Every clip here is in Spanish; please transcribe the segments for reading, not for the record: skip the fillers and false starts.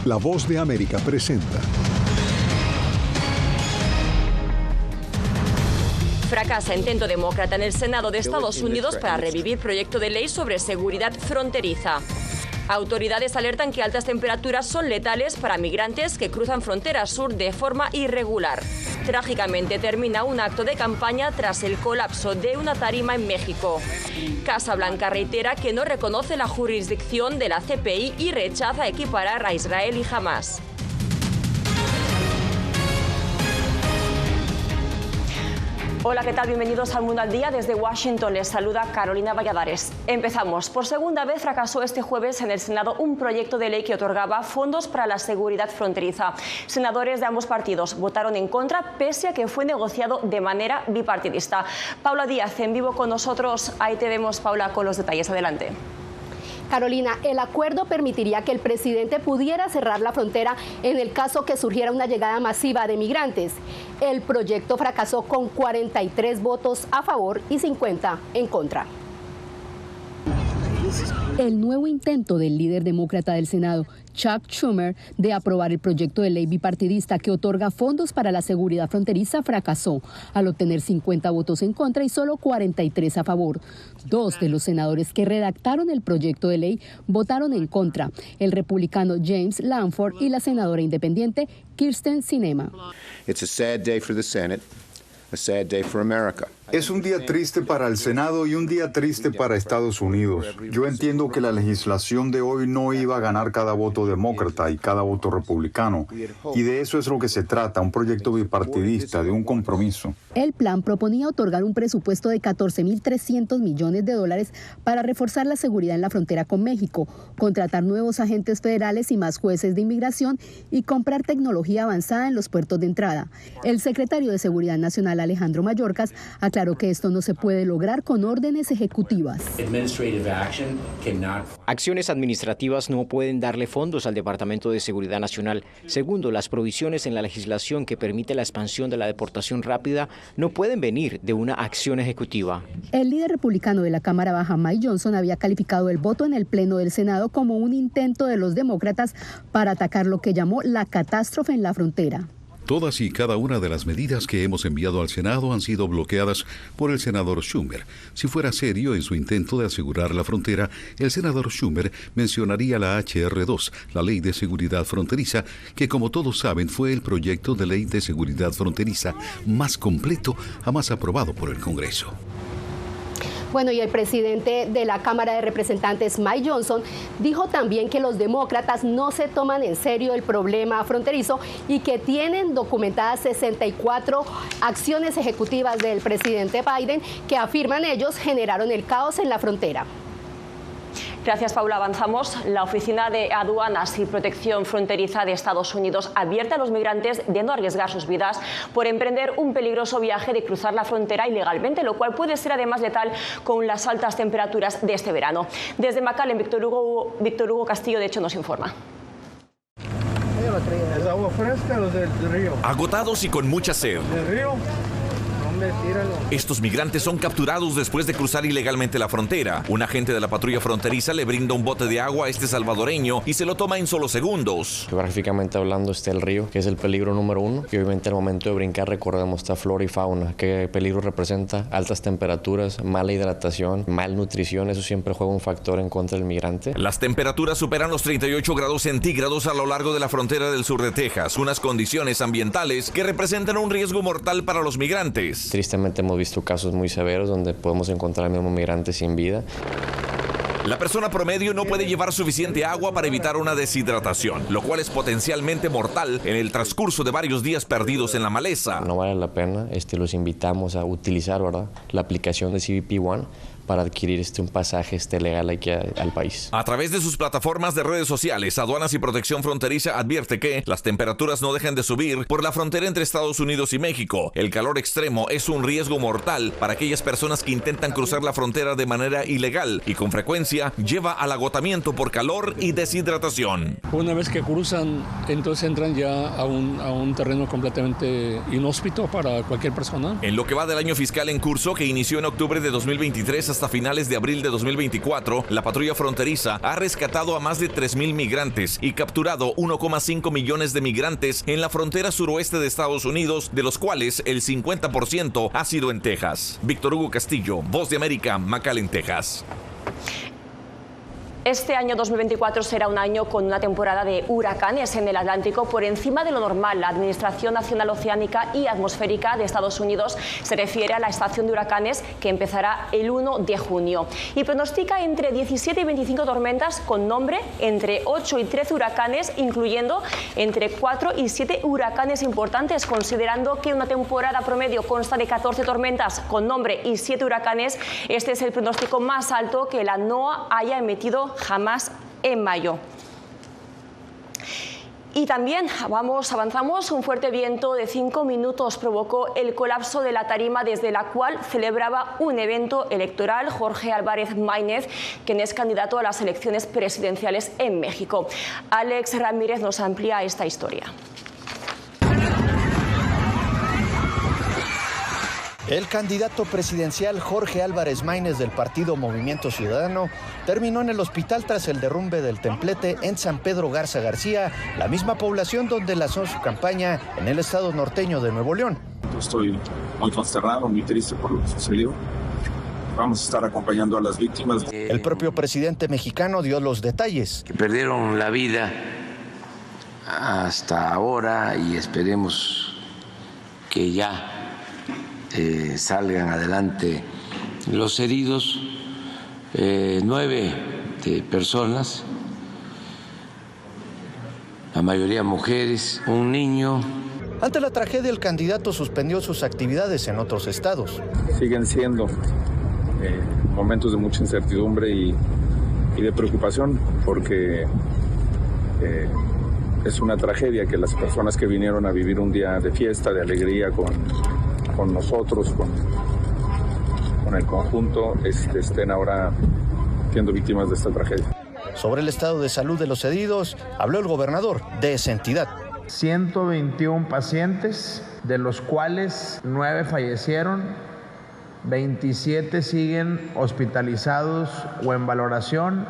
La Voz de América presenta. Fracasa intento demócrata en el Senado de Estados Unidos para revivir proyecto de ley sobre seguridad fronteriza. Autoridades alertan que altas temperaturas son letales para migrantes que cruzan frontera sur de forma irregular. Trágicamente termina un acto de campaña tras el colapso de una tarima en México. Casa Blanca reitera que no reconoce la jurisdicción de la CPI y rechaza equiparar a Israel y Hamás. Hola, ¿qué tal? Bienvenidos al Mundo al Día. Desde Washington les saluda Carolina Valladares. Empezamos. Por segunda vez fracasó este jueves en el Senado un proyecto de ley que otorgaba fondos para la seguridad fronteriza. Senadores de ambos partidos votaron en contra, pese a que fue negociado de manera bipartidista. Paula Díaz, en vivo con nosotros. Ahí te vemos, Paula, con los detalles. Adelante. Carolina, el acuerdo permitiría que el presidente pudiera cerrar la frontera en el caso que surgiera una llegada masiva de migrantes. El proyecto fracasó con 43 votos a favor y 50 en contra. El nuevo intento del líder demócrata del Senado, Chuck Schumer, de aprobar el proyecto de ley bipartidista que otorga fondos para la seguridad fronteriza fracasó, al obtener 50 votos en contra y solo 43 a favor. Dos de los senadores que redactaron el proyecto de ley votaron en contra, el republicano James Lankford y la senadora independiente Kyrsten Sinema. It's a sad day for the Senate, a sad day for America. Es un día triste para el Senado y un día triste para Estados Unidos. Yo entiendo que la legislación de hoy no iba a ganar cada voto demócrata y cada voto republicano. Y de eso es lo que se trata, un proyecto bipartidista, de un compromiso. El plan proponía otorgar un presupuesto de $14.300 millones para reforzar la seguridad en la frontera con México, contratar nuevos agentes federales y más jueces de inmigración y comprar tecnología avanzada en los puertos de entrada. El secretario de Seguridad Nacional, Alejandro Mayorkas, aclaró que esto no se puede lograr con órdenes ejecutivas. Acciones administrativas no pueden darle fondos al Departamento de Seguridad Nacional. Segundo, las provisiones en la legislación que permite la expansión de la deportación rápida no pueden venir de una acción ejecutiva. El líder republicano de la Cámara Baja, Mike Johnson, había calificado el voto en el Pleno del Senado como un intento de los demócratas para atacar lo que llamó la catástrofe en la frontera. Todas y cada una de las medidas que hemos enviado al Senado han sido bloqueadas por el senador Schumer. Si fuera serio en su intento de asegurar la frontera, el senador Schumer mencionaría la HR2, la Ley de Seguridad Fronteriza, que como todos saben fue el proyecto de ley de seguridad fronteriza más completo jamás aprobado por el Congreso. Bueno, y el presidente de la Cámara de Representantes, Mike Johnson, dijo también que los demócratas no se toman en serio el problema fronterizo y que tienen documentadas 64 acciones ejecutivas del presidente Biden que afirman ellos generaron el caos en la frontera. Gracias, Paula. Avanzamos. La Oficina de Aduanas y Protección Fronteriza de Estados Unidos advierte a los migrantes de no arriesgar sus vidas por emprender un peligroso viaje de cruzar la frontera ilegalmente, lo cual puede ser además letal con las altas temperaturas de este verano. Desde McAllen, Víctor Hugo Castillo, de hecho, nos informa. ¿Es agua fresca o del río? Agotados y con mucha sed. ¿Del río? Estos migrantes son capturados después de cruzar ilegalmente la frontera. Un agente de la patrulla fronteriza le brinda un bote de agua a este salvadoreño y se lo toma en solo segundos. Geográficamente hablando está el río, que es el peligro número uno. Y obviamente al momento de brincar recordemos está flora y fauna. ¿Qué peligro representa? Altas temperaturas, mala hidratación, malnutrición. Eso siempre juega un factor en contra del migrante. Las temperaturas superan los 38 grados centígrados a lo largo de la frontera del sur de Texas. Unas condiciones ambientales que representan un riesgo mortal para los migrantes. Tristemente hemos visto casos muy severos donde podemos encontrar al mismo migrante sin vida. La persona promedio no puede llevar suficiente agua para evitar una deshidratación, lo cual es potencialmente mortal en el transcurso de varios días perdidos en la maleza. No vale la pena, los invitamos a utilizar, ¿verdad?, la aplicación de CBP One para adquirir un pasaje legal aquí al país. A través de sus plataformas de redes sociales, Aduanas y Protección Fronteriza advierte que las temperaturas no dejan de subir por la frontera entre Estados Unidos y México. El calor extremo es un riesgo mortal para aquellas personas que intentan cruzar la frontera de manera ilegal y con frecuencia lleva al agotamiento por calor y deshidratación. Una vez que cruzan, entonces entran ya a un terreno completamente inhóspito para cualquier persona. En lo que va del año fiscal en curso, que inició en octubre de 2023 hasta finales de abril de 2024, la patrulla fronteriza ha rescatado a más de 3,000 migrantes y capturado 1,5 millones de migrantes en la frontera suroeste de Estados Unidos, de los cuales el 50% ha sido en Texas. Víctor Hugo Castillo, Voz de América, McAllen, Texas. Este año 2024 será un año con una temporada de huracanes en el Atlántico por encima de lo normal. La Administración Nacional Oceánica y Atmosférica de Estados Unidos se refiere a la estación de huracanes que empezará el 1 de junio y pronostica entre 17 y 25 tormentas con nombre, entre 8 y 13 huracanes, incluyendo entre 4 y 7 huracanes importantes. Considerando que una temporada promedio consta de 14 tormentas con nombre y 7 huracanes, este es el pronóstico más alto que la NOAA haya emitido jamás en mayo. Y también avanzamos, un fuerte viento de 5 minutos provocó el colapso de la tarima desde la cual celebraba un evento electoral Jorge Álvarez Maínez, quien es candidato a las elecciones presidenciales en México. Alex Ramírez nos amplía esta historia. El candidato presidencial Jorge Álvarez Maínez del partido Movimiento Ciudadano terminó en el hospital tras el derrumbe del templete en San Pedro Garza García, la misma población donde lanzó su campaña en el estado norteño de Nuevo León. Estoy muy consternado, muy triste por lo que sucedió. Vamos a estar acompañando a las víctimas. El propio presidente mexicano dio los detalles. Que perdieron la vida hasta ahora y esperemos que ya salgan adelante los heridos, 9 personas, la mayoría mujeres, un niño. Ante la tragedia, el candidato suspendió sus actividades en otros estados. Siguen siendo momentos de mucha incertidumbre y de preocupación, porque es una tragedia que las personas que vinieron a vivir un día de fiesta, de alegría con nosotros, con el conjunto, estén ahora siendo víctimas de esta tragedia. Sobre el estado de salud de los heridos, habló el gobernador de esa entidad. 121 pacientes, de los cuales 9 fallecieron, 27 siguen hospitalizados o en valoración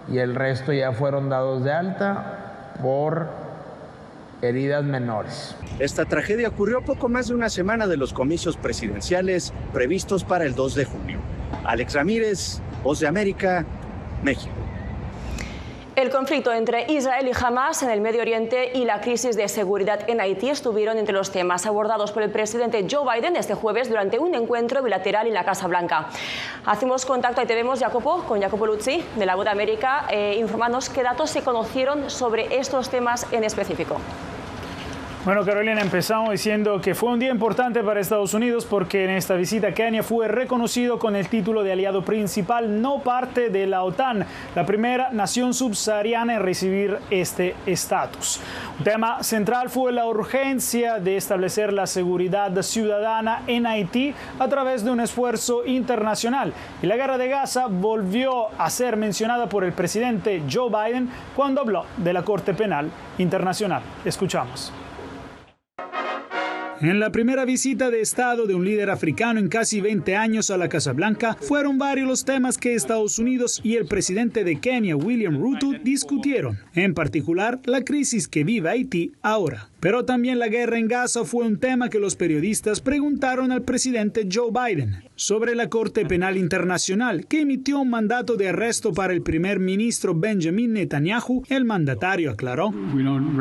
y el resto ya fueron dados de alta por heridas menores. Esta tragedia ocurrió poco más de una semana de los comicios presidenciales previstos para el 2 de junio. Alex Ramírez, Voz de América, México. El conflicto entre Israel y Hamas en el Medio Oriente y la crisis de seguridad en Haití estuvieron entre los temas abordados por el presidente Joe Biden este jueves durante un encuentro bilateral en la Casa Blanca. Hacemos contacto, ahí te vemos, con Jacopo Luzzi, de la Voz de América. Informanos qué datos se conocieron sobre estos temas en específico. Bueno, Carolina, empezamos diciendo que fue un día importante para Estados Unidos porque en esta visita Kenia fue reconocido con el título de aliado principal, no parte de la OTAN, la primera nación subsahariana en recibir este estatus. Un tema central fue la urgencia de establecer la seguridad ciudadana en Haití a través de un esfuerzo internacional. Y la guerra de Gaza volvió a ser mencionada por el presidente Joe Biden cuando habló de la Corte Penal Internacional. Escuchamos. En la primera visita de Estado de un líder africano en casi 20 años a la Casa Blanca, fueron varios los temas que Estados Unidos y el presidente de Kenia, William Ruto, discutieron. En particular, la crisis que vive Haití ahora. Pero también la guerra en Gaza fue un tema que los periodistas preguntaron al presidente Joe Biden. Sobre la Corte Penal Internacional, que emitió un mandato de arresto para el primer ministro Benjamin Netanyahu, el mandatario aclaró: No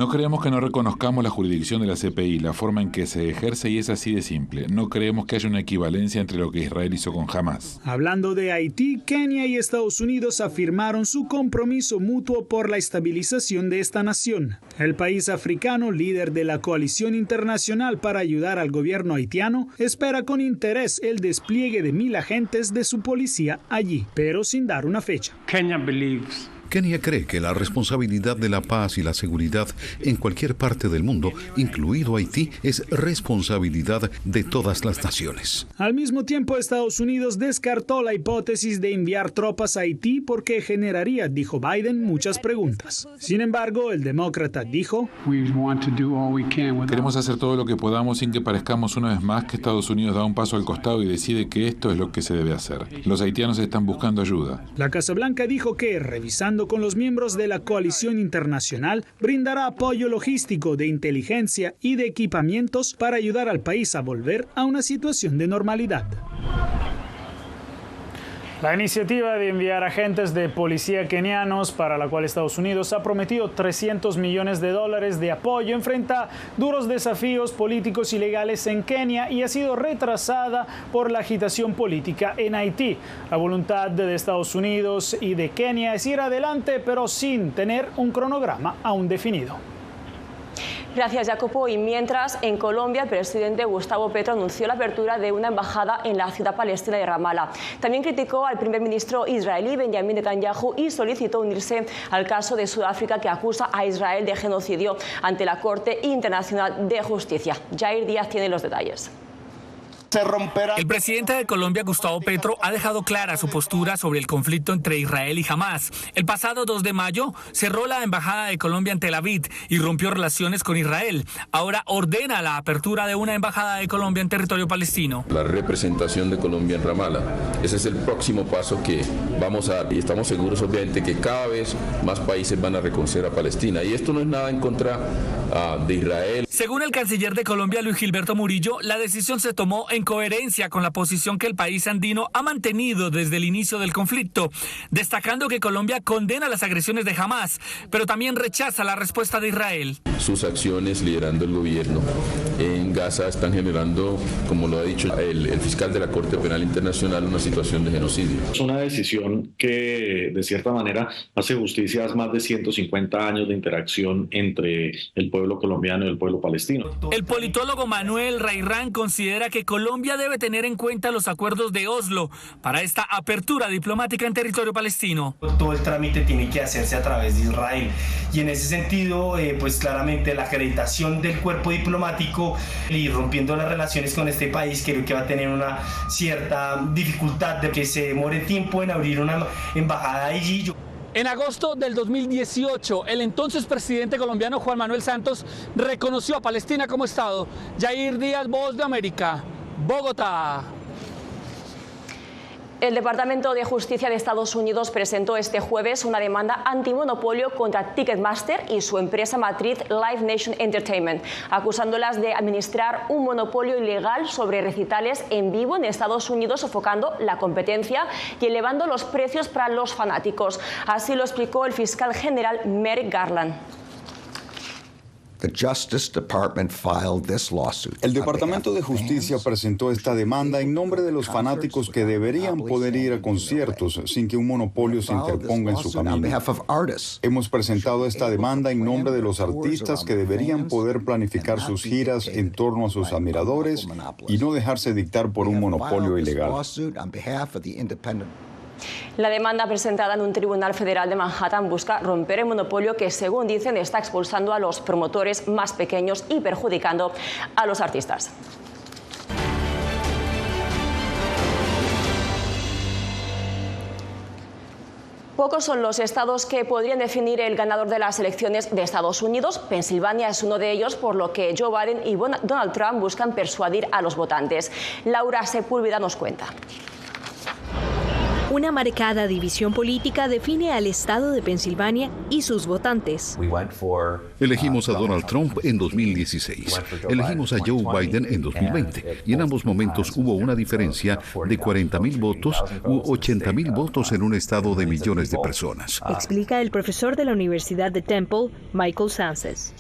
creemos que no reconozcamos la jurisdicción de la CPI, la forma en que se ejerce, y es así de simple. No creemos que haya una equivalencia entre lo que Israel hizo con Hamas. Hablando de Haití, Kenia y Estados Unidos afirmaron su compromiso mutuo por la estabilización de esta nación. El país africano, líder de la coalición internacional para ayudar al gobierno haitiano, espera con interés el despliegue de 1,000 agentes de su policía allí, pero sin dar una fecha. Kenia cree que la responsabilidad de la paz y la seguridad en cualquier parte del mundo, incluido Haití, es responsabilidad de todas las naciones. Al mismo tiempo, Estados Unidos descartó la hipótesis de enviar tropas a Haití porque generaría, dijo Biden, muchas preguntas. Sin embargo, el demócrata dijo: queremos hacer todo lo que podamos sin que parezcamos una vez más que Estados Unidos da un paso al costado y decide que esto es lo que se debe hacer. Los haitianos están buscando ayuda. La Casa Blanca dijo que, revisando con los miembros de la coalición internacional, brindará apoyo logístico, de inteligencia y de equipamientos para ayudar al país a volver a una situación de normalidad. La iniciativa de enviar agentes de policía kenianos, para la cual Estados Unidos ha prometido $300 millones de apoyo, enfrenta duros desafíos políticos y legales en Kenia y ha sido retrasada por la agitación política en Haití. La voluntad de Estados Unidos y de Kenia es ir adelante, pero sin tener un cronograma aún definido. Gracias, Jacopo. Y mientras, en Colombia, el presidente Gustavo Petro anunció la apertura de una embajada en la ciudad palestina de Ramala. También criticó al primer ministro israelí Benjamin Netanyahu y solicitó unirse al caso de Sudáfrica, que acusa a Israel de genocidio ante la Corte Internacional de Justicia. Jair Díaz tiene los detalles. El presidente de Colombia, Gustavo Petro, ha dejado clara su postura sobre el conflicto entre Israel y Hamás. El pasado 2 de mayo cerró la embajada de Colombia en Tel Aviv y rompió relaciones con Israel. Ahora ordena la apertura de una embajada de Colombia en territorio palestino. La representación de Colombia en Ramala. Ese es el próximo paso que vamos a dar, y estamos seguros, obviamente, que cada vez más países van a reconocer a Palestina. Y esto no es nada en contra de Israel. Según el canciller de Colombia, Luis Gilberto Murillo, la decisión se tomó en coherencia con la posición que el país andino ha mantenido desde el inicio del conflicto, destacando que Colombia condena las agresiones de Hamás, pero también rechaza la respuesta de Israel. Sus acciones liderando el gobierno en Gaza están generando, como lo ha dicho el fiscal de la Corte Penal Internacional, una situación de genocidio. Es una decisión que, de cierta manera, hace justicia a más de 150 años de interacción entre el pueblo colombiano y el pueblo palestino. El politólogo Manuel Rayrán considera que Colombia debe tener en cuenta los acuerdos de Oslo para esta apertura diplomática en territorio palestino. Todo el trámite tiene que hacerse a través de Israel y en ese sentido, pues claramente la acreditación del cuerpo diplomático y rompiendo las relaciones con este país creo que va a tener una cierta dificultad de que se demore tiempo en abrir una embajada allí. En agosto del 2018, el entonces presidente colombiano Juan Manuel Santos reconoció a Palestina como Estado. Jair Díaz, Voz de América, Bogotá. El Departamento de Justicia de Estados Unidos presentó este jueves una demanda antimonopolio contra Ticketmaster y su empresa matriz Live Nation Entertainment, acusándolas de administrar un monopolio ilegal sobre recitales en vivo en Estados Unidos, sofocando la competencia y elevando los precios para los fanáticos. Así lo explicó el fiscal general Merrick Garland. El Departamento de Justicia presentó esta demanda en nombre de los fanáticos que deberían poder ir a conciertos sin que un monopolio se interponga en su camino. Hemos presentado esta demanda en nombre de los artistas que deberían poder planificar sus giras en torno a sus admiradores y no dejarse dictar por un monopolio ilegal. La demanda presentada en un tribunal federal de Manhattan busca romper el monopolio que, según dicen, está expulsando a los promotores más pequeños y perjudicando a los artistas. Pocos son los estados que podrían definir el ganador de las elecciones de Estados Unidos. Pensilvania es uno de ellos, por lo que Joe Biden y Donald Trump buscan persuadir a los votantes. Laura Sepúlveda nos cuenta. Una marcada división política define al estado de Pensilvania y sus votantes. Elegimos a Donald Trump en 2016, elegimos a Joe Biden en 2020 y en ambos momentos hubo una diferencia de 40,000 votos u 80,000 votos en un estado de millones de personas. Explica el profesor de la Universidad de Temple, Michael Sances.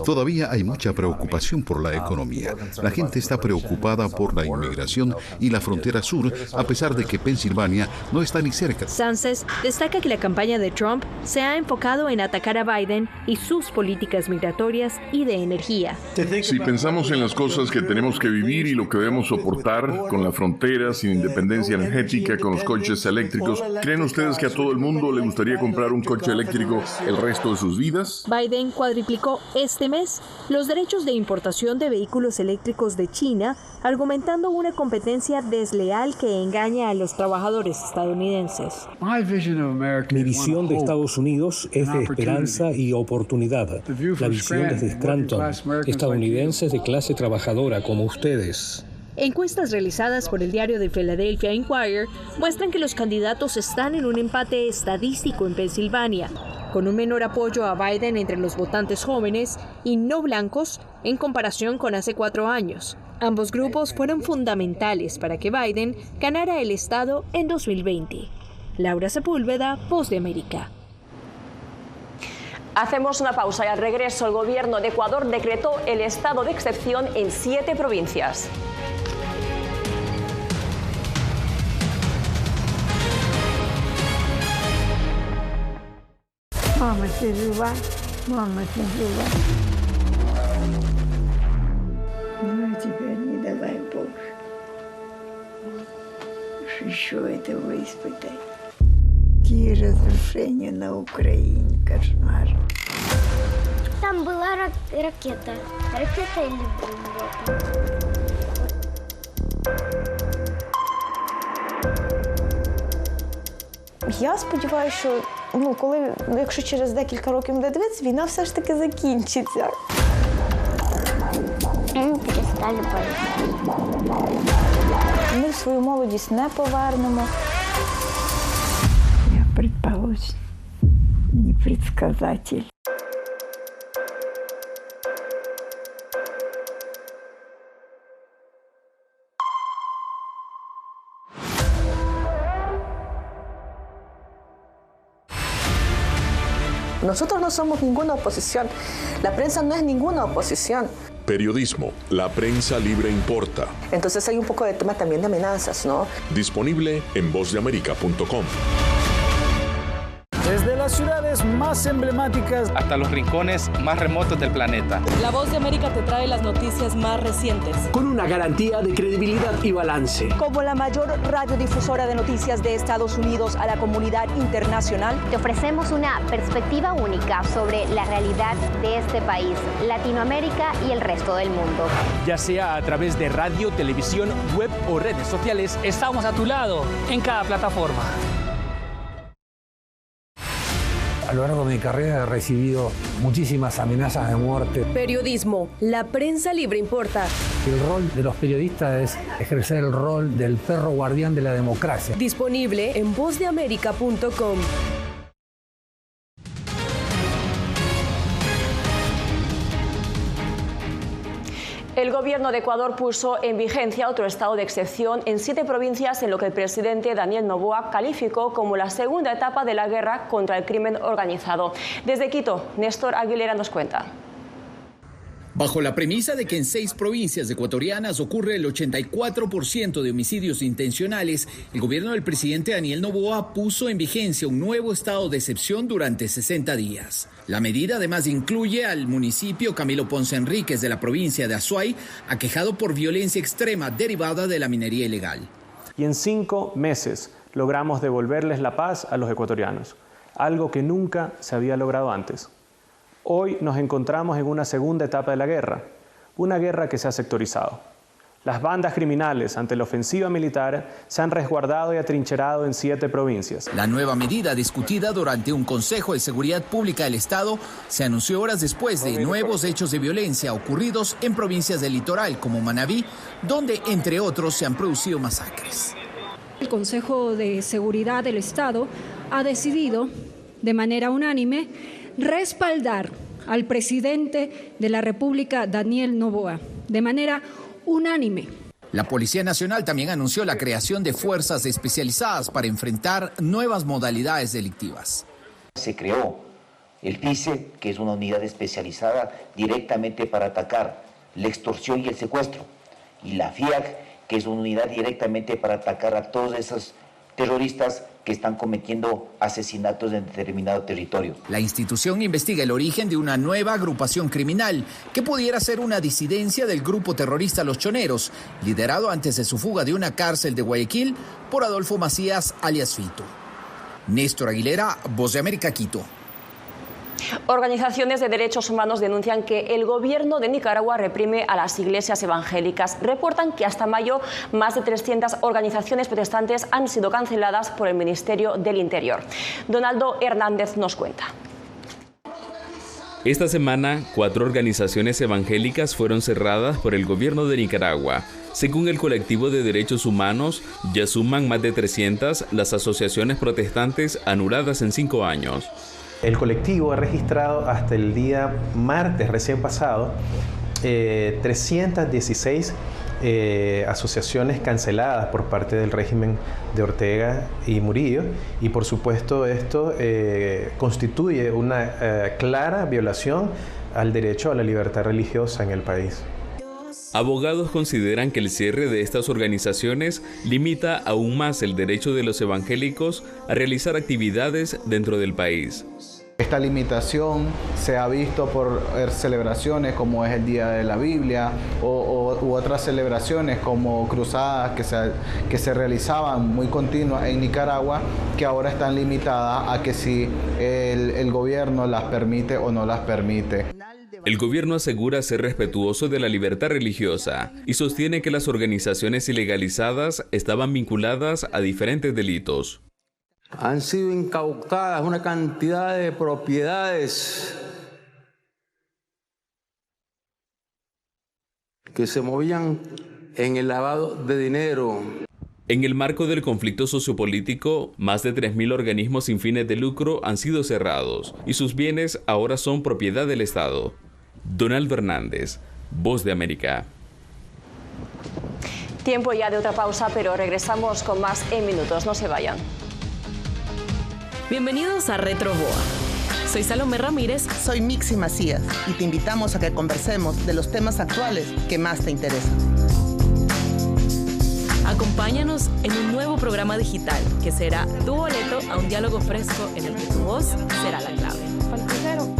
Todavía hay mucha preocupación por la economía. La gente está preocupada por la inmigración y la frontera sur, a pesar de que Pensilvania no está ni cerca. Sánchez destaca que la campaña de Trump se ha enfocado en atacar a Biden y sus políticas migratorias y de energía. Si pensamos en las cosas que tenemos que vivir y lo que debemos soportar, con la frontera, sin independencia energética, con los coches eléctricos, ¿creen ustedes que a todo el mundo le gustaría comprar un coche eléctrico el resto de sus vidas? Biden cuadriplicó este mes los derechos de importación de vehículos eléctricos de China, argumentando una competencia desleal que engaña a los trabajadores estadounidenses. Mi visión de Estados Unidos es de esperanza y oportunidad. La visión desde Scranton, estadounidenses de clase trabajadora como ustedes. Encuestas realizadas por el diario de Philadelphia Inquirer muestran que los candidatos están en un empate estadístico en Pensilvania, con un menor apoyo a Biden entre los votantes jóvenes y no blancos en comparación con hace 4 años. Ambos grupos fueron fundamentales para que Biden ganara el estado en 2020. Laura Sepúlveda, Voz de América. Hacemos una pausa y al regreso el gobierno de Ecuador decretó el estado de excepción en 7 provincias. Мама ты жива? Мама ты жива? Ну, теперь не давай Боже. Еще этого испытать. Какие разрушения на Украине, кошмар. Там была ракета. Ракета или бомба? Я сподіваюся, що якщо через декілька років буде дивитися, війна все ж таки закінчиться. Перестали боятися. Ми свою молодість не повернемо. Я предположим, не предсказатель. Nosotros no somos ninguna oposición. La prensa no es ninguna oposición. Periodismo, la prensa libre importa. Entonces hay un poco de tema también de amenazas, ¿no? Disponible en vozdeamerica.com. Desde las ciudades más emblemáticas hasta los rincones más remotos del planeta. La Voz de América te trae las noticias más recientes. Con una garantía de credibilidad y balance. Como la mayor radiodifusora de noticias de Estados Unidos a la comunidad internacional, te ofrecemos una perspectiva única sobre la realidad de este país, Latinoamérica y el resto del mundo. Ya sea a través de radio, televisión, web o redes sociales, estamos a tu lado en cada plataforma. A lo largo de mi carrera he recibido muchísimas amenazas de muerte. Periodismo, la prensa libre importa. El rol de los periodistas es ejercer el rol del perro guardián de la democracia. Disponible en vozdeamerica.com. El gobierno de Ecuador puso en vigencia otro estado de excepción en 7 provincias en lo que el presidente Daniel Noboa calificó como la segunda etapa de la guerra contra el crimen organizado. Desde Quito, Néstor Aguilera nos cuenta. Bajo la premisa de que en 6 provincias ecuatorianas ocurre el 84% de homicidios intencionales, el gobierno del presidente Daniel Noboa puso en vigencia un nuevo estado de excepción durante 60 días. La medida además incluye al municipio Camilo Ponce Enríquez de la provincia de Azuay, aquejado por violencia extrema derivada de la minería ilegal. Y en 5 meses logramos devolverles la paz a los ecuatorianos, algo que nunca se había logrado antes. Hoy nos encontramos en una segunda etapa de la guerra, una guerra que se ha sectorizado. Las bandas criminales ante la ofensiva militar se han resguardado y atrincherado en 7 provincias. La nueva medida discutida durante un Consejo de Seguridad Pública del Estado se anunció horas después de nuevos hechos de violencia ocurridos en provincias del litoral como Manabí, donde entre otros se han producido masacres. El Consejo de Seguridad del Estado ha decidido de manera unánime respaldar al presidente de la República, Daniel Noboa, de manera unánime. La Policía Nacional también anunció la creación de fuerzas especializadas para enfrentar nuevas modalidades delictivas. Se creó el PICE, que es una unidad especializada directamente para atacar la extorsión y el secuestro, y la FIAC, que es una unidad directamente para atacar a todas esas terroristas que están cometiendo asesinatos en determinado territorio. La institución investiga el origen de una nueva agrupación criminal que pudiera ser una disidencia del grupo terrorista Los Choneros, liderado antes de su fuga de una cárcel de Guayaquil por Adolfo Macías alias Fito. Néstor Aguilera, Voz de América, Quito. Organizaciones de derechos humanos denuncian que el gobierno de Nicaragua reprime a las iglesias evangélicas. Reportan que hasta mayo más de 300 organizaciones protestantes han sido canceladas por el Ministerio del Interior. Donaldo Hernández nos cuenta. Esta semana, 4 organizaciones evangélicas fueron cerradas por el gobierno de Nicaragua. Según el colectivo de derechos humanos, ya suman más de 300 las asociaciones protestantes anuladas en 5 años. El colectivo ha registrado hasta el día martes recién pasado 316 asociaciones canceladas por parte del régimen de Ortega y Murillo, y por supuesto esto constituye una clara violación al derecho a la libertad religiosa en el país. Abogados consideran que el cierre de estas organizaciones limita aún más el derecho de los evangélicos a realizar actividades dentro del país. Esta limitación se ha visto por celebraciones como es el Día de la Biblia u otras celebraciones como cruzadas que se realizaban muy continuas en Nicaragua, que ahora están limitadas a que si el gobierno las permite o no las permite. El gobierno asegura ser respetuoso de la libertad religiosa y sostiene que las organizaciones ilegalizadas estaban vinculadas a diferentes delitos. Han sido incautadas una cantidad de propiedades que se movían en el lavado de dinero. En el marco del conflicto sociopolítico, más de 3.000 organismos sin fines de lucro han sido cerrados y sus bienes ahora son propiedad del Estado. Donaldo Hernández, Voz de América. Tiempo ya de otra pausa, pero regresamos con más en minutos. No se vayan. Bienvenidos a RetroBoa. Soy Salomé Ramírez. Soy Mixi Macías y te invitamos a que conversemos de los temas actuales que más te interesan. Acompáñanos en un nuevo programa digital que será tu boleto a un diálogo fresco en el que tu voz será la clave.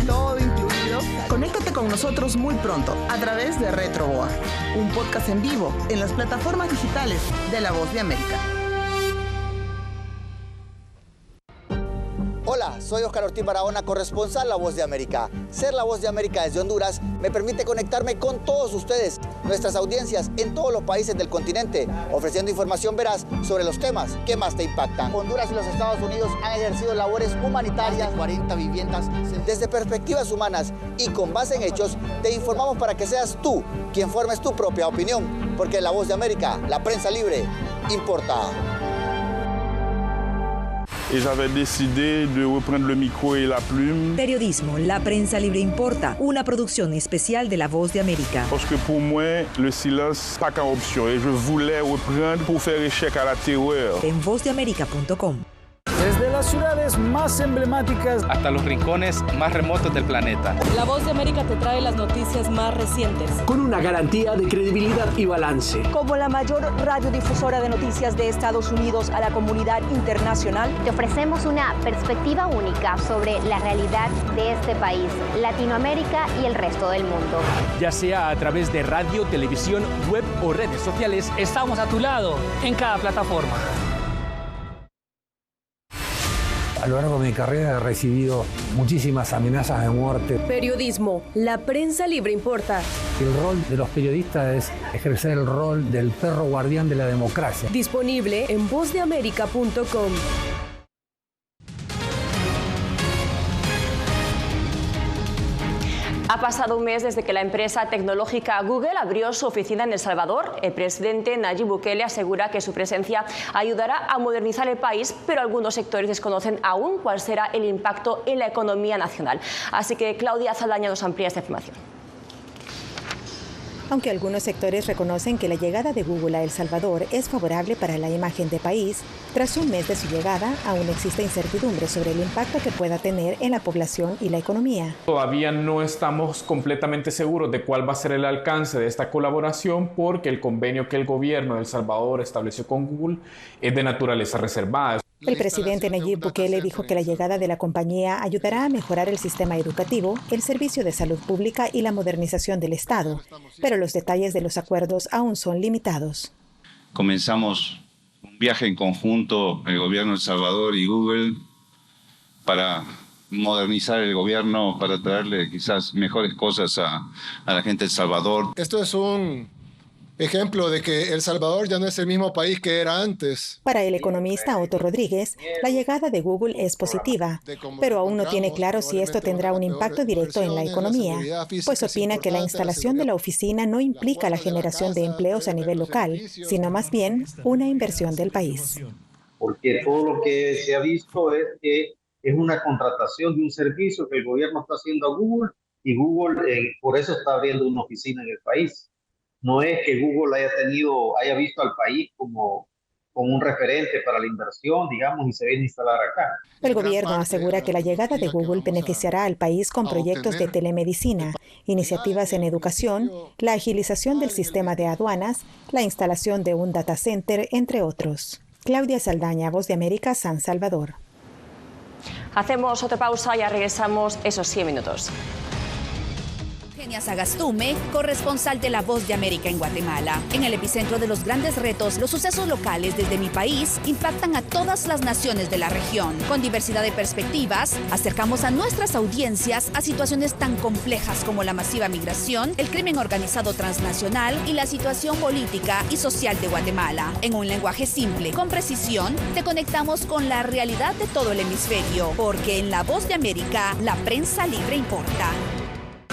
Todo incluido. Conéctate con nosotros muy pronto a través de RetroBoa, un podcast en vivo en las plataformas digitales de La Voz de América. Hola, soy Oscar Ortiz Barahona, corresponsal La Voz de América. Ser La Voz de América desde Honduras me permite conectarme con todos ustedes, nuestras audiencias en todos los países del continente, ofreciendo información veraz sobre los temas que más te impactan. Honduras y los Estados Unidos han ejercido labores humanitarias, 40 viviendas. Desde perspectivas humanas y con base en hechos, te informamos para que seas tú quien formes tu propia opinión, porque La Voz de América, la prensa libre, importa. Y j'avais décidé de reprendre le micro et la plume. Periodismo, la prensa libre importa, una producción especial de La Voz de América. Parce que pour moi, le silence pas qu'une option et je voulais reprendre pour faire échec à la terreur. En vozdeamerica.com. Desde las ciudades más emblemáticas hasta los rincones más remotos del planeta. La Voz de América te trae las noticias más recientes. Con una garantía de credibilidad y balance. Como la mayor radiodifusora de noticias de Estados Unidos a la comunidad internacional, te ofrecemos una perspectiva única sobre la realidad de este país, Latinoamérica y el resto del mundo. Ya sea a través de radio, televisión, web o redes sociales, estamos a tu lado en cada plataforma. A lo largo de mi carrera he recibido muchísimas amenazas de muerte. Periodismo, la prensa libre importa. El rol de los periodistas es ejercer el rol del perro guardián de la democracia. Disponible en vozdeamerica.com. Ha pasado un mes desde que la empresa tecnológica Google abrió su oficina en El Salvador. El presidente Nayib Bukele asegura que su presencia ayudará a modernizar el país, pero algunos sectores desconocen aún cuál será el impacto en la economía nacional. Así que Claudia Saldaña nos amplía esta información. Aunque algunos sectores reconocen que la llegada de Google a El Salvador es favorable para la imagen del país, tras un mes de su llegada, aún existe incertidumbre sobre el impacto que pueda tener en la población y la economía. Todavía no estamos completamente seguros de cuál va a ser el alcance de esta colaboración porque el convenio que el gobierno de El Salvador estableció con Google es de naturaleza reservada. El presidente Nayib Bukele dijo que la llegada de la compañía ayudará a mejorar el sistema educativo, el servicio de salud pública y la modernización del Estado, pero los detalles de los acuerdos aún son limitados. Comenzamos un viaje en conjunto, el gobierno de El Salvador y Google, para modernizar el gobierno, para traerle quizás mejores cosas a la gente de El Salvador. Esto es un ejemplo de que El Salvador ya no es el mismo país que era antes. Para el economista Otto Rodríguez, la llegada de Google es positiva, pero aún no tiene claro si esto tendrá un impacto directo en la economía, pues opina que la instalación de la oficina no implica la generación de empleos a nivel local, sino más bien una inversión del país. Porque todo lo que se ha visto es que es una contratación de un servicio que el gobierno está haciendo a Google y Google por eso está abriendo una oficina en el país. No es que Google haya visto al país como un referente para la inversión, digamos, y se viene a instalar acá. El gobierno asegura que la llegada de Google beneficiará al país con proyectos de telemedicina, iniciativas en educación, la agilización del sistema de aduanas, la instalación de un data center, entre otros. Claudia Saldaña, Voz de América, San Salvador. Hacemos otra pausa y ya regresamos esos 100 minutos. Sagastume, corresponsal de La Voz de América en Guatemala. En el epicentro de los grandes retos, los sucesos locales desde mi país impactan a todas las naciones de la región. Con diversidad de perspectivas, acercamos a nuestras audiencias a situaciones tan complejas como la masiva migración, el crimen organizado transnacional y la situación política y social de Guatemala. En un lenguaje simple, con precisión, te conectamos con la realidad de todo el hemisferio, porque en La Voz de América, la prensa libre importa.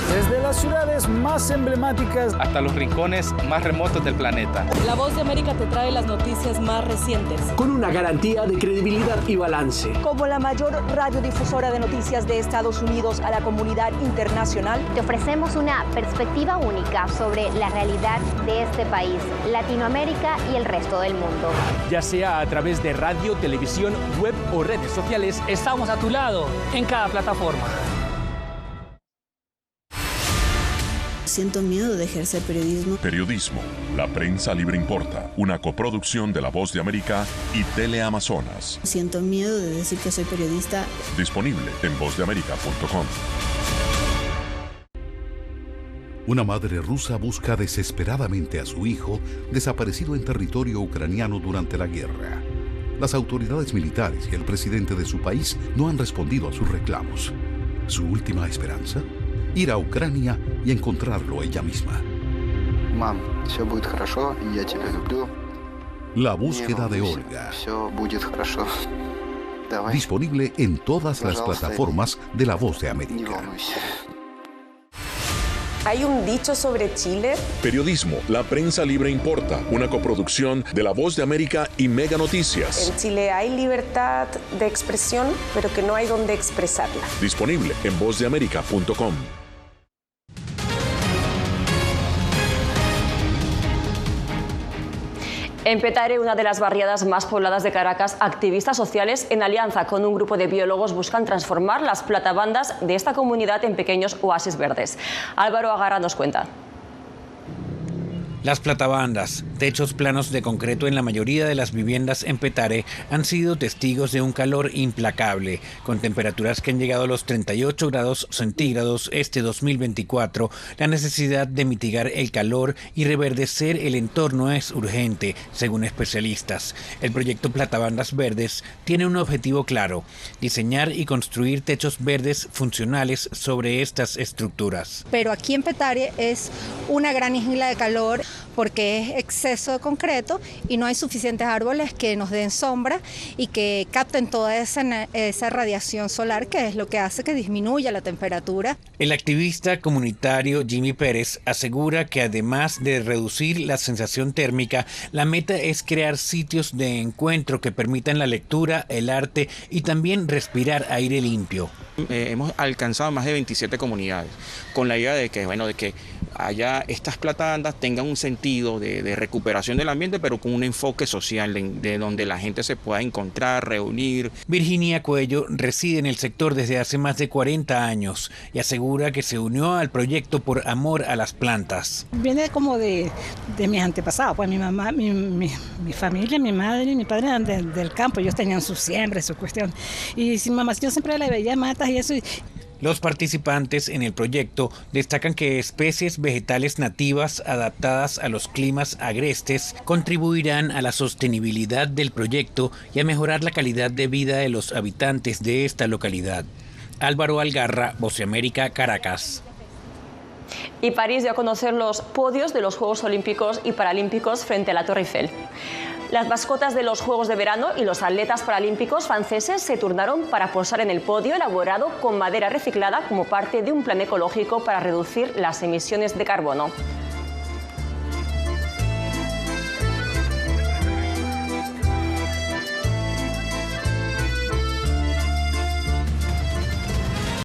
Desde las ciudades más emblemáticas hasta los rincones más remotos del planeta. La Voz de América te trae las noticias más recientes. Con una garantía de credibilidad y balance. Como la mayor radiodifusora de noticias de Estados Unidos a la comunidad internacional, te ofrecemos una perspectiva única sobre la realidad de este país, Latinoamérica y el resto del mundo. Ya sea a través de radio, televisión, web o redes sociales, estamos a tu lado en cada plataforma. Siento miedo de ejercer periodismo. Periodismo. La prensa libre importa. Una coproducción de La Voz de América y Teleamazonas. Siento miedo de decir que soy periodista. Disponible en vozdeamerica.com. Una madre rusa busca desesperadamente a su hijo desaparecido en territorio ucraniano durante la guerra. Las autoridades militares y el presidente de su país no han respondido a sus reclamos. ¿Su última esperanza? Ir a Ucrania y encontrarlo ella misma. Mam, все будет хорошо, я тебя люблю. La búsqueda de Olga. Все будет хорошо. Давай. Disponible en todas las plataformas de La Voz de América. ¿Hay un dicho sobre Chile? Periodismo. La prensa libre importa. Una coproducción de La Voz de América y Mega Noticias. En Chile hay libertad de expresión, pero que no hay donde expresarla. Disponible en vozdeamerica.com. En Petare, una de las barriadas más pobladas de Caracas, activistas sociales, en alianza con un grupo de biólogos, buscan transformar las platabandas de esta comunidad en pequeños oasis verdes. Álvaro Agarra nos cuenta. Las platabandas, techos planos de concreto en la mayoría de las viviendas en Petare, han sido testigos de un calor implacable, con temperaturas que han llegado a los 38 grados centígrados este 2024. La necesidad de mitigar el calor y reverdecer el entorno es urgente, según especialistas. El proyecto Platabandas Verdes tiene un objetivo claro: diseñar y construir techos verdes funcionales sobre estas estructuras. Pero aquí en Petare es una gran isla de calor, porque es exceso de concreto y no hay suficientes árboles que nos den sombra y que capten toda esa radiación solar, que es lo que hace que disminuya la temperatura. El activista comunitario Jimmy Pérez asegura que además de reducir la sensación térmica, la meta es crear sitios de encuentro que permitan la lectura, el arte y también respirar aire limpio. Hemos alcanzado más de 27 comunidades con la idea de que allá estas platandas tengan un sentido de recuperación del ambiente, pero con un enfoque social, de donde la gente se pueda encontrar, reunir. Virginia Cuello reside en el sector desde hace más de 40 años y asegura que se unió al proyecto por amor a las plantas. Viene como de mis antepasados, pues mi mamá, mi familia, mi madre y mi padre eran del campo, ellos tenían su siembra, su cuestión. Y mi mamá, yo siempre le veía matas y eso. Los participantes en el proyecto destacan que especies vegetales nativas adaptadas a los climas agrestes contribuirán a la sostenibilidad del proyecto y a mejorar la calidad de vida de los habitantes de esta localidad. Álvaro Algarra, Voz de América, Caracas. Y París dio a conocer los podios de los Juegos Olímpicos y Paralímpicos frente a la Torre Eiffel. Las mascotas de los Juegos de Verano y los atletas paralímpicos franceses se turnaron para posar en el podio elaborado con madera reciclada como parte de un plan ecológico para reducir las emisiones de carbono.